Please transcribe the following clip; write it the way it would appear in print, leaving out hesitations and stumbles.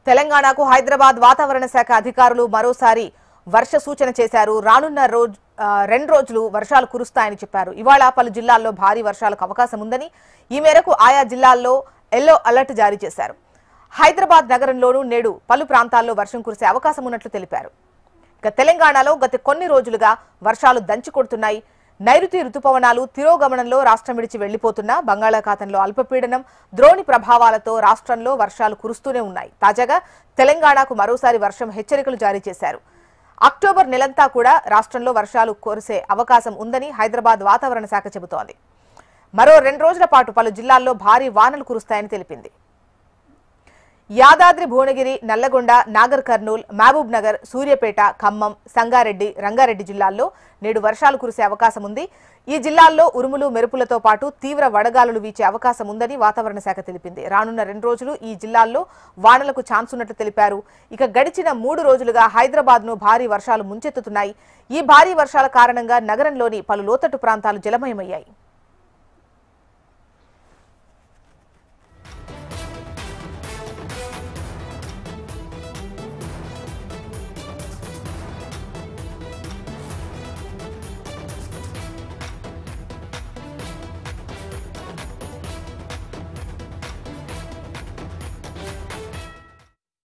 తెలంగాణకు హైదరాబాద్ వాతావరణ శాఖ అధికారులు మరోసారి వర్ష సూచన చేశారు. రానున్న 2 రోజులు వర్షాలు కురుస్తాయని చెప్పారు. ఇవాళ పలు జిల్లాల్లో భారీ వర్షాలకు అవకాశం ఉందని, ఈ మేరకు ఆయా జిల్లాల్లో ఎల్లో అలర్ట్ జారీ చేశారు. హైదరాబాద్ నగరంలోనూ నేడు పలు ప్రాంతాల్లో వర్షం కురిసే అవకాశం ఉన్నట్లు తెలిపారు. ఇక తెలంగాణలో గత కొన్ని రోజులుగా వర్షాలు దంచి కొడుతున్నాయి. నైరుతి రుతుపవనాలు తిరోగమనంలో రాష్ట్రం విడిచి వెళ్లిపోతున్న బంగాళాఖాతంలో అల్పపీడనం, ద్రోణి ప్రభావాలతో రాష్ట్రంలో వర్షాలు కురుస్తూనే ఉన్నాయి. తాజాగా తెలంగాణకు మరోసారి వర్షం హెచ్చరికలు జారీ చేశారు. అక్టోబర్ నెలంతా కూడా రాష్ట్రంలో వర్షాలు కురిసే అవకాశం ఉందని హైదరాబాద్ వాతావరణ శాఖ చెబుతోంది. మరో 2 రోజుల పాటు పలు జిల్లాల్లో భారీ వానలు కురుస్తాయని తెలిపింది. యాదాద్రి భువనగిరి, నల్లగొండ, నాగర్ కర్నూల్, మహబూబ్ నగర్, సూర్యాపేట, ఖమ్మం, సంగారెడ్డి, రంగారెడ్డి జిల్లాల్లో నేడు వర్షాలు కురిసే అవకాశం ఉంది. ఈ జిల్లాల్లో ఉరుములు మెరుపులతో పాటు తీవ్ర వడగాలులు వీచే అవకాశం ఉందని వాతావరణ శాఖ తెలిపింది. రానున్న 2 రోజులు ఈ జిల్లాల్లో వానలకు ఛాన్స్ ఉన్నట్లు తెలిపారు. ఇక గడిచిన 3 రోజులుగా హైదరాబాద్ను భారీ వర్షాలు ముంచెత్తుతున్నాయి. ఈ భారీ వర్షాల కారణంగా నగరంలోని పలు లోతట్టు ప్రాంతాలు జలమయమయ్యాయి.